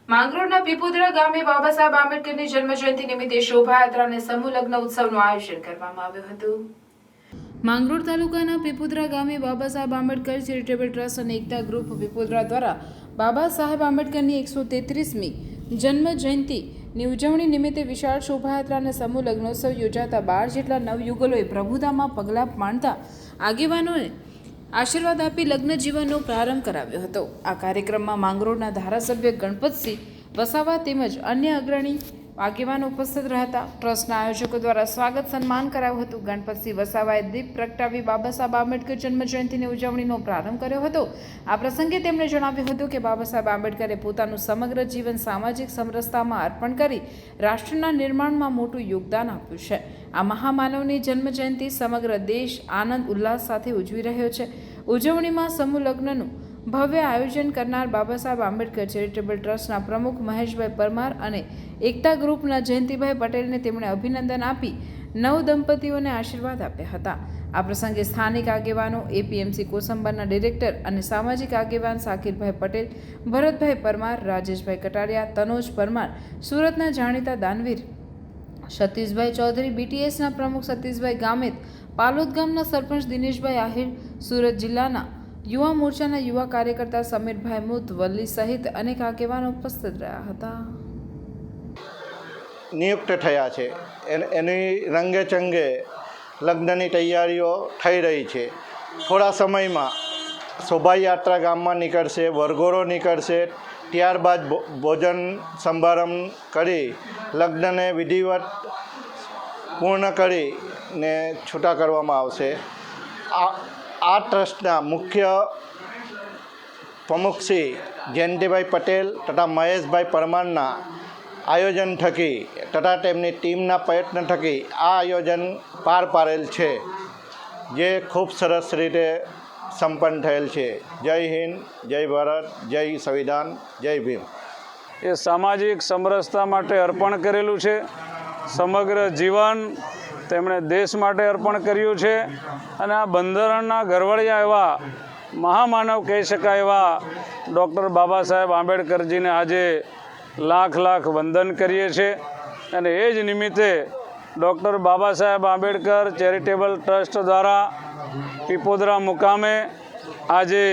માંગરોળના પીપુદરા ગામે બાબા સાહેબ આંબેડકરની જન્મજયંતિ નિમિત્તે શોભાયાત્રા અને સમૂહ લગ્ન ઉત્સવનું આયોજન કરવામાં આવ્યું હતું। માંગરોળ તાલુકાના પીપુદરા ગામે બાબા સાહેબ આંબેડકર ચેરિટેબલ ટ્રસ્ટ અને એકતા ગ્રુપ પીપુદરા દ્વારા બાબા સાહેબ આંબેડકરની 133મી જન્મજયંતિની ઉજવણી નિમિત્તે વિશાળ શોભાયાત્રા અને સમૂહ લગ્નોત્સવ યોજાતા 12 જેટલા નવયુગલોએ પ્રભુતામાં પગલાં માંડતા આગેવાનોને આશીર્વાદ આપી લગ્ન જીવનનો પ્રારંભ કરાવ્યો હતો। આ કાર્યક્રમમાં માંગરોળના ધારાસભ્ય ગણપતસિંહ વસાવા તેમજ અન્ય અગ્રણી આગેવાનો ઉપસ્થિત રહ્યા। ટ્રસ્ટના આયોજકો દ્વારા સ્વાગત સન્માન કરાયું હતું। ગણપતસિંહ વસાવાએ દીપ પ્રગટાવી બાબા સાહેબ આંબેડકર જન્મજયંતિની ઉજવણીનો પ્રારંભ કર્યો હતો। આ પ્રસંગે તેમણે જણાવ્યું હતું કે બાબા સાહેબ આંબેડકરે પોતાનું સમગ્ર જીવન સામાજિક સમરસતામાં અર્પણ કરી રાષ્ટ્રના નિર્માણમાં મોટું યોગદાન આપ્યું છે। આ મહામાનવની જન્મજયંતિ સમગ્ર દેશ આનંદ ઉલ્લાસ સાથે ઉજવી રહ્યો છે। ઉજવણીમાં સમૂહ લગ્નનું ભવ્ય આયોજન કરનાર બાબા સાહેબ આંબેડકર ચેરિટેબલ ટ્રસ્ટના પ્રમુખ મહેશભાઈ પરમાર અને એકતા ગ્રુપના જયંતિભાઈ પટેલને તેમણે અભિનંદન આપી નવ દંપતીઓને આશીર્વાદ આપ્યા હતા। આ પ્રસંગે સ્થાનિક આગેવાનો, એપીએમસી કોસંબાના ડિરેક્ટર અને સામાજિક આગેવાન સાકિરભાઈ પટેલ, ભરતભાઈ પરમાર, રાજેશભાઈ કટારિયા, તનોજ પરમાર, સુરતના જાણીતા દાનવીર સતીશભાઈ ચૌધરી, બીટીએસના પ્રમુખ સતીશભાઈ ગામેત, પાલોદ ગામના સરપંચ દિનેશભાઈ આહિર, સુરત જિલ્લાના યુવા મોરચાના યુવા કાર્યકર્તા સમીરભાઈ મુતવલ્લી સહિત અનેક આગેવાનો ઉપસ્થિત રહ્યા હતા। નિયુક્ત થયા છે એની રંગે ચંગે લગ્નની તૈયારીઓ થઈ રહી છે। થોડા સમયમાં શોભાયાત્રા ગામમાં નીકળશે, વરઘોડો નીકળશે, ત્યારબાદ ભોજન સમારંભ કરી લગ્નને વિધિવત પૂર્ણ કરીને છૂટા કરવામાં આવશે। આ ટ્રસ્ટના મુખ્ય પ્રમુખ શ્રી જયંતિભાઈ પટેલ તથા મહેશભાઈ પરમારના આયોજન થકી તથા તેમની ટીમના પ્રયત્ન થકી આ આયોજન પાર પાડેલ છે, જે ખૂબ સરસ રીતે સંપન્ન થયેલ છે। જય હિન્દ, જય ભારત, જય સંવિધાન, જય ભીમ। એ સામાજિક સમરસતા માટે અર્પણ કરેલું છે। સમગ્ર જીવન તેમણે દેશ માટે અર્પણ કર્યું છે અને આ બંધારણના ઘરવડિયા એવા મહામાનવ કહી શકાય એવા ડૉક્ટર બાબા સાહેબ આંબેડકરજીને આજે લાખ લાખ વંદન કરીએ છીએ। અને એ જ નિમિત્તે doctor Baba Saheb Ambedkar charitable trust દ્વારા પીપોદરા મુકામે આજે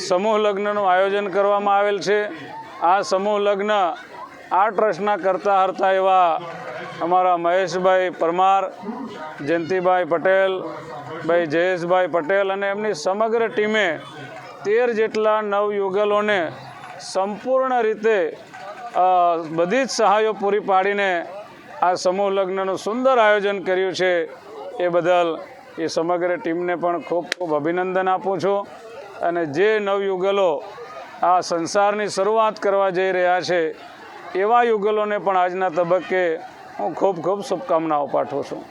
સમૂહ લગ્નનું આયોજન કરવામાં આવેલ છે। આ સમૂહ લગ્ન આ ટ્રસ્ટના કરતા હરતા એવા અમારા મહેશભાઈ પરમાર, જયંતિભાઈ પટેલ, ભાઈ જયેશભાઈ પટેલ અને એમની સમગ્ર ટીમે 13 જેટલા નવયુગલોને સંપૂર્ણ રીતે બધી જ સહાયો પૂરી પાડીને આ સમૂહ લગ્નનું સુંદર આયોજન કર્યું છે। એ બદલ એ સમગ્ર ટીમને પણ ખૂબ ખૂબ અભિનંદન આપું છું। અને જે નવયુગલો આ સંસારની શરૂઆત કરવા જઈ રહ્યા છે એવા યુગલોને પણ આજના તબક્કે હું ખૂબ ખૂબ શુભકામનાઓ પાઠવું છું।